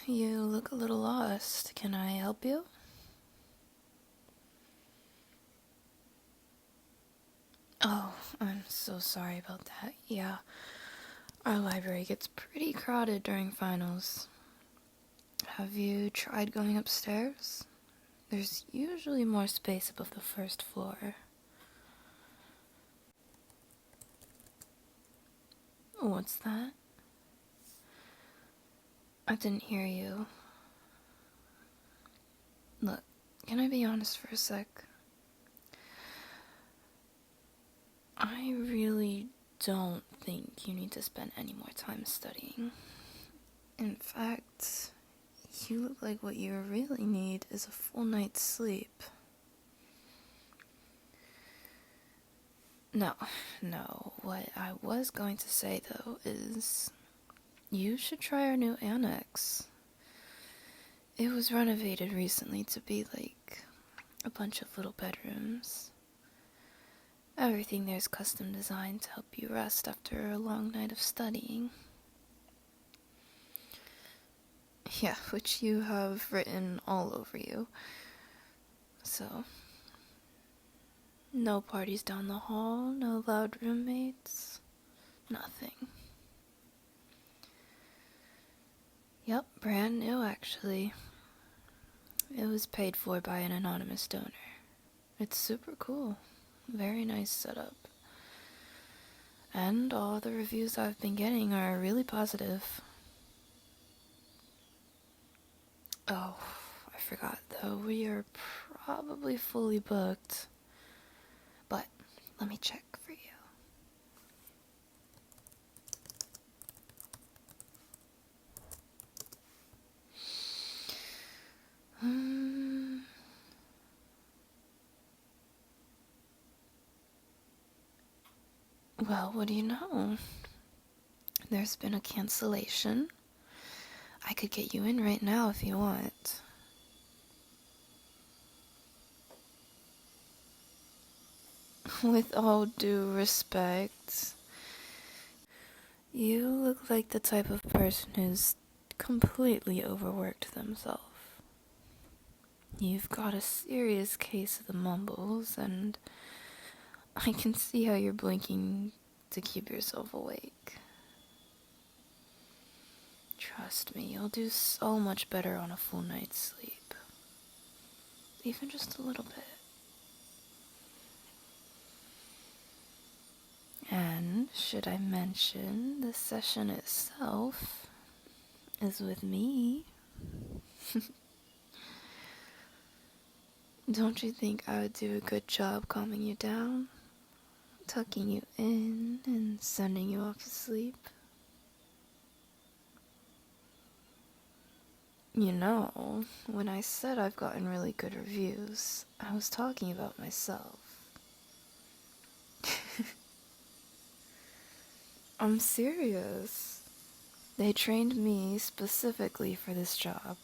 you look a little lost. Can I help you? Oh, I'm so sorry about that. Yeah, our library gets pretty crowded during finals. Have you tried going upstairs? There's usually more space above the first floor. What's that? I didn't hear you. Look, can I be honest for a sec? I really don't think you need to spend any more time studying. In fact, you look like what you really need is a full night's sleep. No, what I was going to say though is you should try our new annex. It was renovated recently to be like a bunch of little bedrooms. Everything there's custom designed to help you rest after a long night of studying. Yeah, which you have written all over you. So, no parties down the hall, no loud roommates, nothing. Yep, brand new actually. It was paid for by an anonymous donor. It's super cool. Very nice setup. And all the reviews I've been getting are really positive. Oh, I forgot though, we are probably fully booked. But let me check for you. Well, what do you know? There's been a cancellation. I could get you in right now if you want. With all due respect, you look like the type of person who's completely overworked themselves. You've got a serious case of the mumbles, and I can see how you're blinking to keep yourself awake. Trust me, you'll do so much better on a full night's sleep. Even just a little bit. And should I mention, the session itself is with me. Don't you think I would do a good job calming you down, tucking you in, and sending you off to sleep? You know, when I said I've gotten really good reviews, I was talking about myself. I'm serious. They trained me specifically for this job.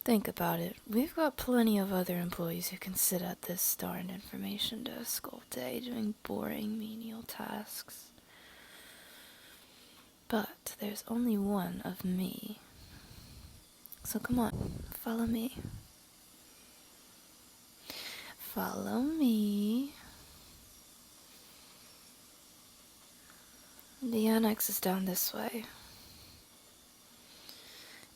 Think about it. We've got plenty of other employees who can sit at this darn information desk all day doing boring, menial tasks. But there's only one of me. So come on, follow me. Follow me. The annex is down this way.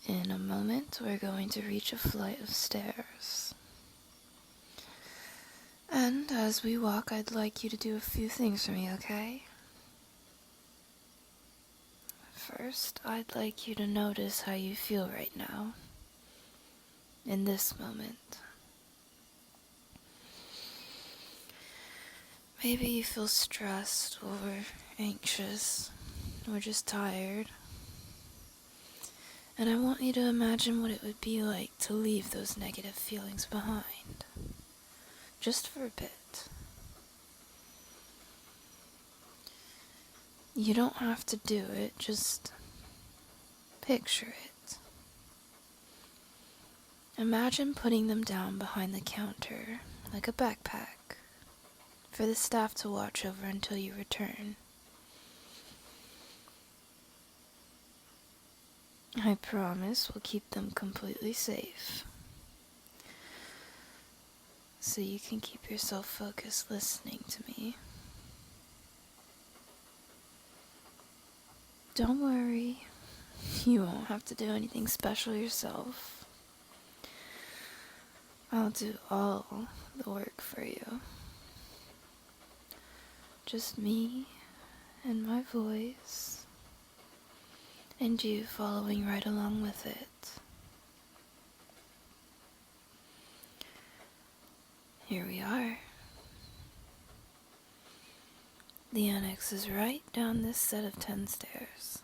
In a moment, we're going to reach a flight of stairs. And as we walk, I'd like you to do a few things for me, okay? First, I'd like you to notice how you feel right now, in this moment. Maybe you feel stressed or anxious or just tired. And I want you to imagine what it would be like to leave those negative feelings behind, just for a bit. You don't have to do it, just picture it. Imagine putting them down behind the counter, like a backpack, for the staff to watch over until you return. I promise we'll keep them completely safe. So you can keep yourself focused listening to me. Don't worry, you won't have to do anything special yourself. I'll do all the work for you. Just me and my voice, and you following right along with it. Here we are. The annex is right down this set of 10 stairs.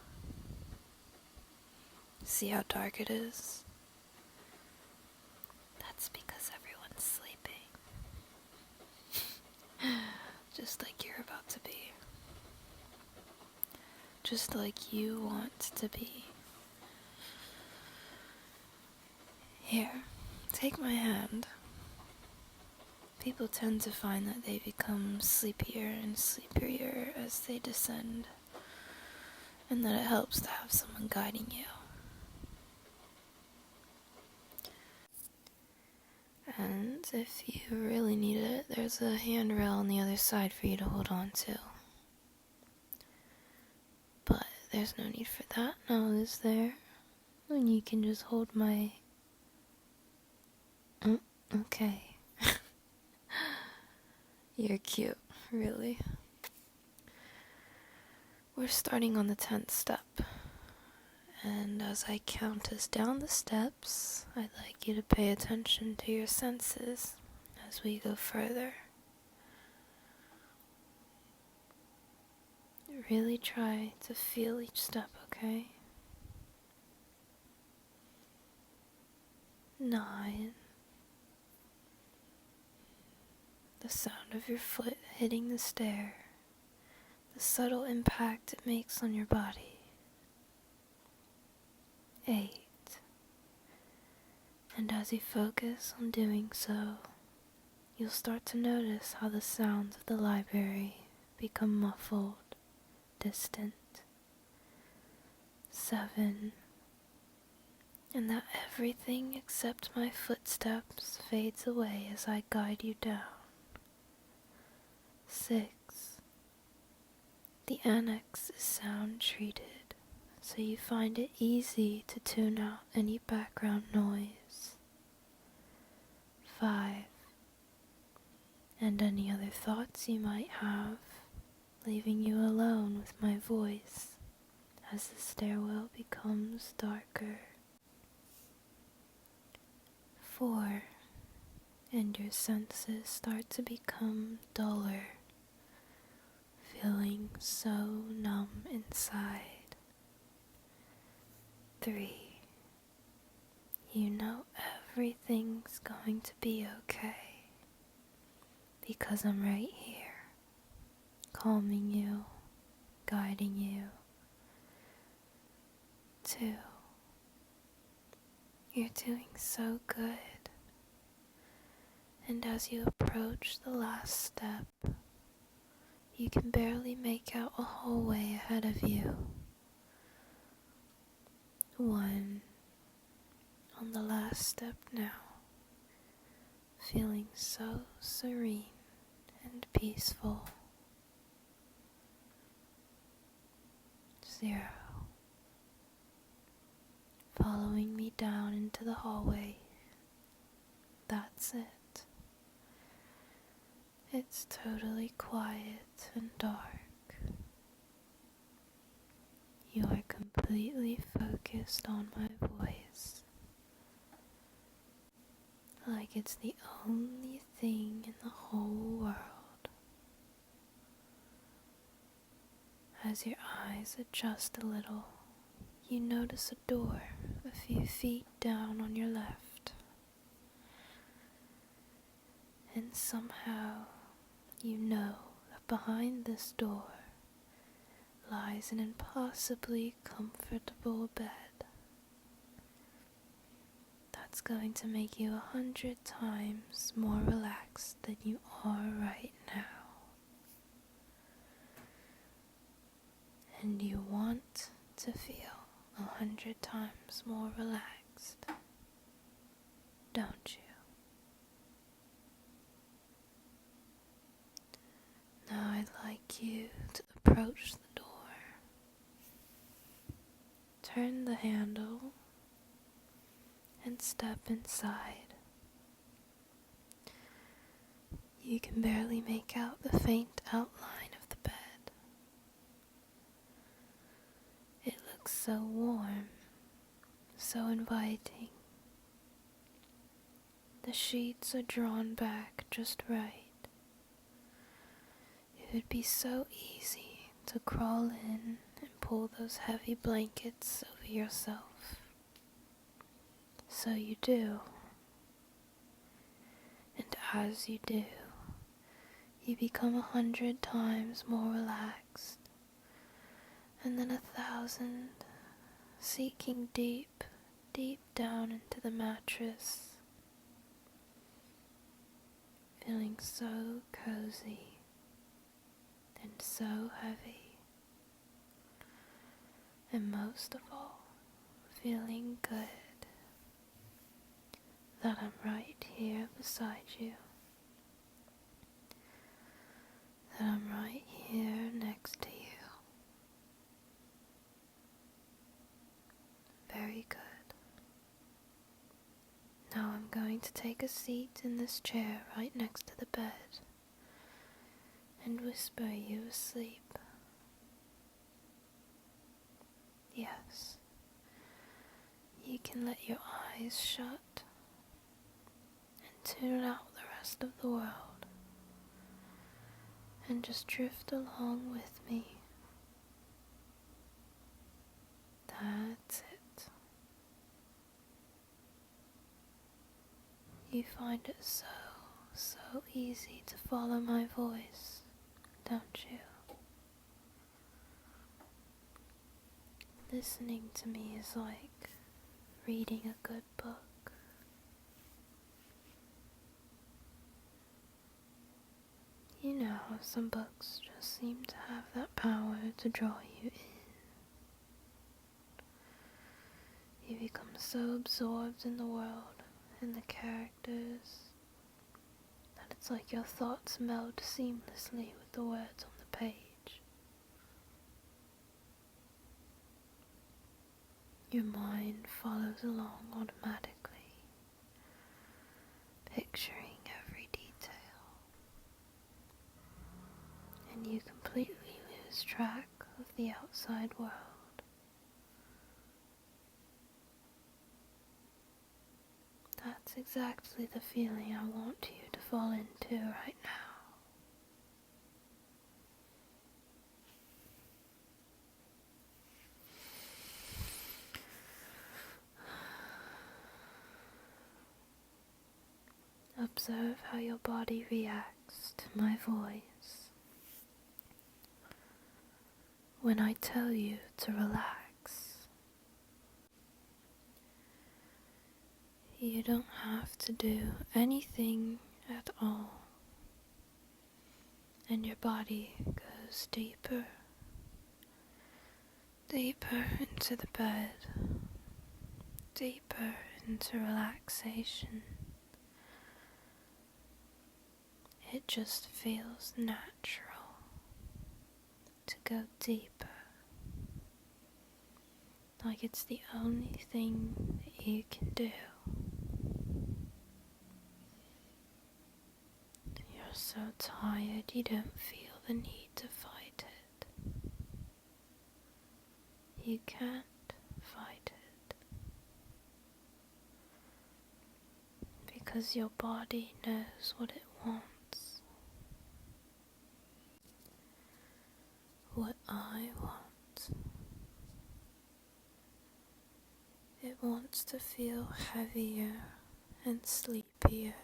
See how dark it is? That's because everyone's sleeping. Just like you're about to be. Just like you want to be. Here, take my hand. People tend to find that they become sleepier and sleepier as they descend, and that it helps to have someone guiding you. And if you really need it, there's a handrail on the other side for you to hold on to. But there's no need for that now, is there? And you can just hold my... Okay. You're cute, really. We're starting on the 10th step. And as I count us down the steps, I'd like you to pay attention to your senses as we go further. Really try to feel each step, okay? 9. The sound of your foot hitting the stair, the subtle impact it makes on your body. 8. And as you focus on doing so, you'll start to notice how the sounds of the library become muffled, distant. 7. And that everything except my footsteps fades away as I guide you down. 6. The annex is sound treated, so you find it easy to tune out any background noise. 5. And any other thoughts you might have, leaving you alone with my voice as the stairwell becomes darker. 4. And your senses start to become duller, feeling so numb inside. 3. You know everything's going to be okay, because I'm right here, calming you, guiding you. 2. You're doing so good. And as you approach the last step, you can barely make out a hallway ahead of you. 1. On the last step now, feeling so serene and peaceful. 0. Following me down into the hallway. That's it. It's totally quiet and dark. You are completely focused on my voice, like it's the only thing in the whole world. As your eyes adjust a little, you notice a door a few feet down on your left. And somehow you know that behind this door lies an impossibly comfortable bed that's going to make you 100 times more relaxed than you are right now. And you want to feel 100 times more relaxed, don't you? Now I'd like you to approach the door, turn the handle, and step inside. You can barely make out the faint outline of the bed. It looks so warm, so inviting. The sheets are drawn back just right. It would be so easy to crawl in and pull those heavy blankets over yourself. So you do. And as you do, you become 100 times more relaxed, and then 1,000, sinking deep, deep down into the mattress, feeling so cozy and so heavy, and most of all, feeling good that I'm right here beside you, that I'm right here next to you. Very good. Now I'm going to take a seat in this chair right next to the bed and whisper you asleep. Yes, you can let your eyes shut and tune out the rest of the world and just drift along with me. That's it. You find it so easy to follow my voice, don't you? Listening to me is like reading a good book. You know how some books just seem to have that power to draw you in. You become so absorbed in the world and the characters that it's like your thoughts meld seamlessly with the words on the page. Your mind follows along automatically, picturing every detail, and you completely lose track of the outside world. That's exactly the feeling I want you to fall into right now. Observe how your body reacts to my voice. When I tell you to relax, you don't have to do anything at all, and your body goes deeper, deeper into the bed, deeper into relaxation. It just feels natural to go deeper, like it's the only thing that you can do. You're so tired you don't feel the need to fight it. You can't fight it, because your body knows what it wants. What I want. It wants to feel heavier and sleepier,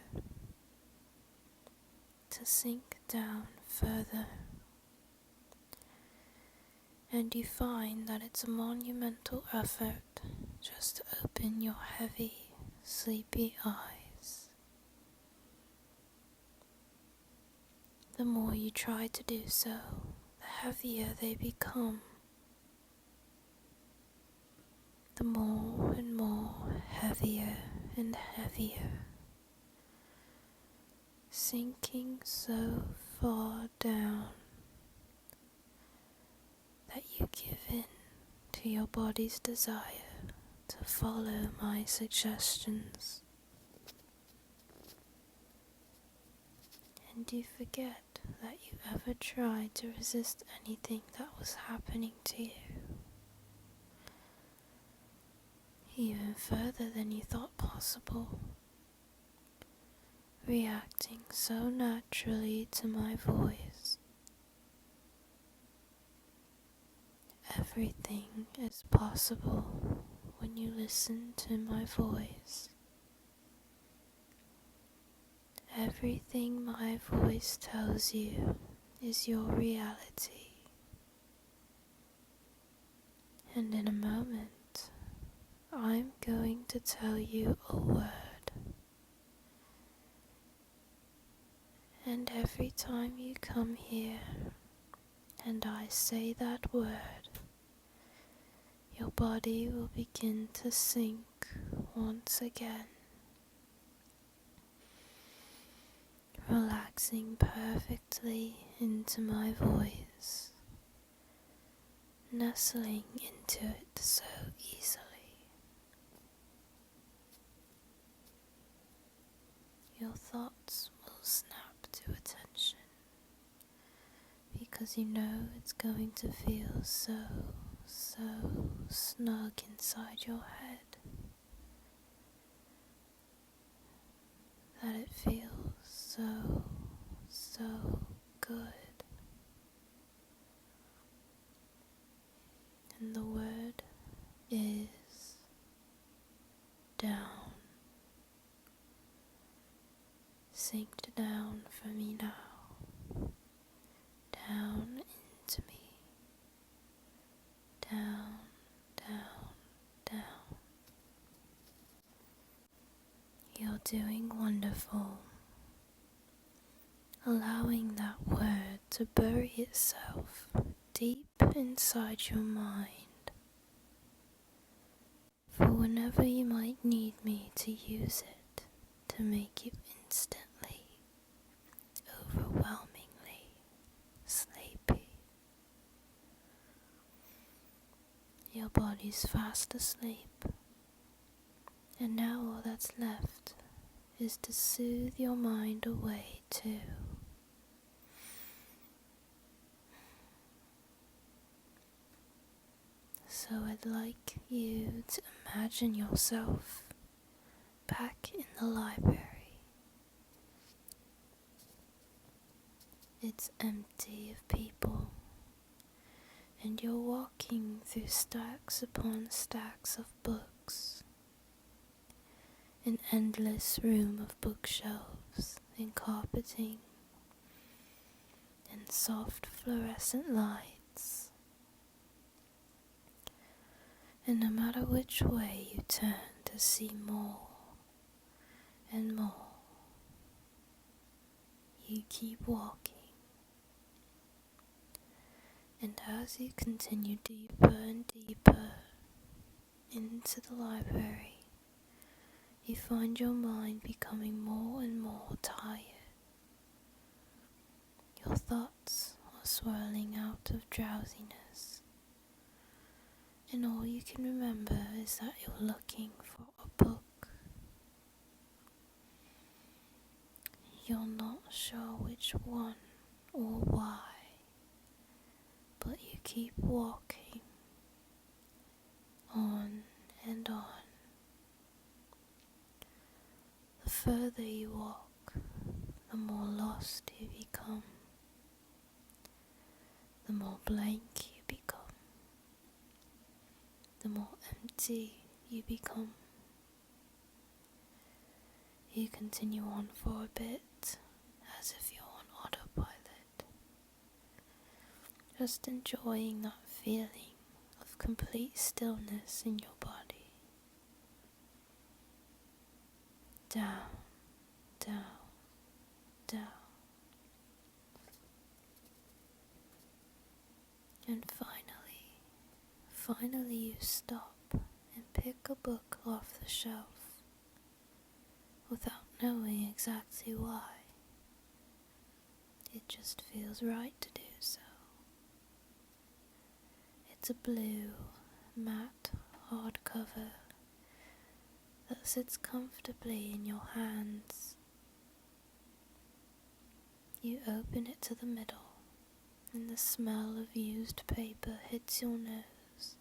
to sink down further. And you find that it's a monumental effort just to open your heavy, sleepy eyes. The more you try to do so, the heavier they become. the more and more heavier and heavier, sinking so far down that you give in to your body's desire to follow my suggestions, and you forget that you ever tried to resist anything that was happening to you, even further than you thought possible, reacting so naturally to my voice. Everything is possible when you listen to my voice. Everything my voice tells you is your reality. And in a moment, I'm going to tell you a word. And every time you come here and I say that word, your body will begin to sink once again, relaxing perfectly into my voice, nestling into it so easily. Your thoughts will snap to attention because you know it's going to feel so snug inside your head that it feels so good. And the word is down. Sink down for me now. Down into me. Down, down, down. You're doing wonderful. Allowing that word to bury itself deep inside your mind, for whenever you might need me to use it to make you instantly, overwhelmingly sleepy. Your body's fast asleep, and now all that's left is to soothe your mind away too. So I'd like you to imagine yourself back in the library. It's empty of people, and you're walking through stacks upon stacks of books. An endless room of bookshelves and carpeting and soft fluorescent lights. And no matter which way you turn to see more and more, you keep walking. And as you continue deeper and deeper into the library, you find your mind becoming more and more tired. Your thoughts are swirling out of drowsiness, and all you can remember is that you're looking for a book. You're not sure which one or why, but you keep walking on and on. The further you walk, the more lost you become, the more blank you become, the more empty you become. You continue on for a bit, as if you're on autopilot, just enjoying that feeling of complete stillness in your body. Down, down, down. And finally you stop and pick a book off the shelf without knowing exactly why. It just feels right to do so. It's a blue, matte hardcover that sits comfortably in your hands. You open it to the middle, and the smell of used paper hits your nose.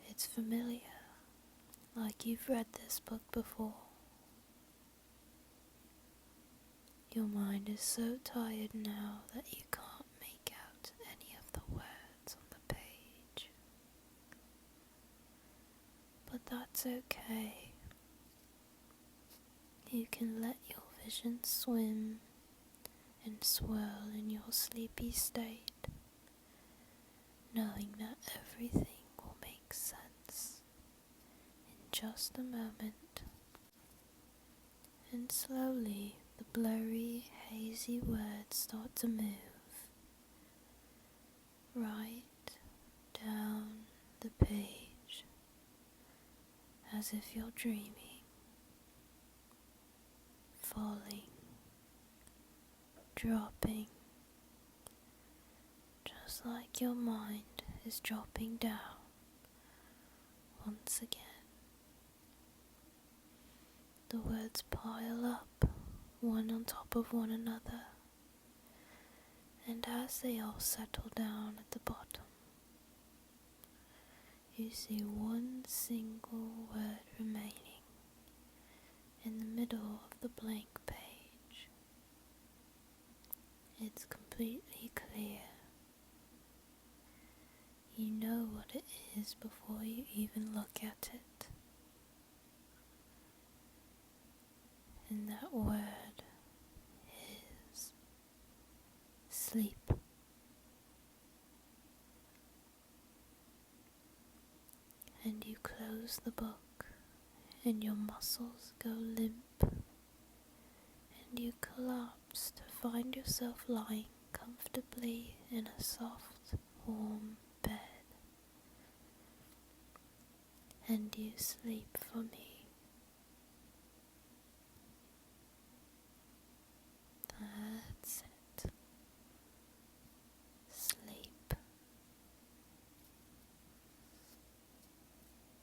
It's familiar, like you've read this book before. Your mind is so tired now that you can't make out any of the words on the page. But that's okay. You can let your vision swim and swirl in your sleepy state, knowing that everything will make sense in just a moment. And slowly the blurry, hazy words start to move right down the page, as if you're dreaming, falling, dropping, just like your mind is dropping down once again. The words pile up, one on top of one another, and as they all settle down at the bottom, you see one single word remaining in the middle of the blank page. It's completely clear. You know what it is before you even look at it. And that word is sleep. And you close the book, and your muscles go limp, and you collapse to find yourself lying comfortably in a soft, warm bed. And you sleep for me.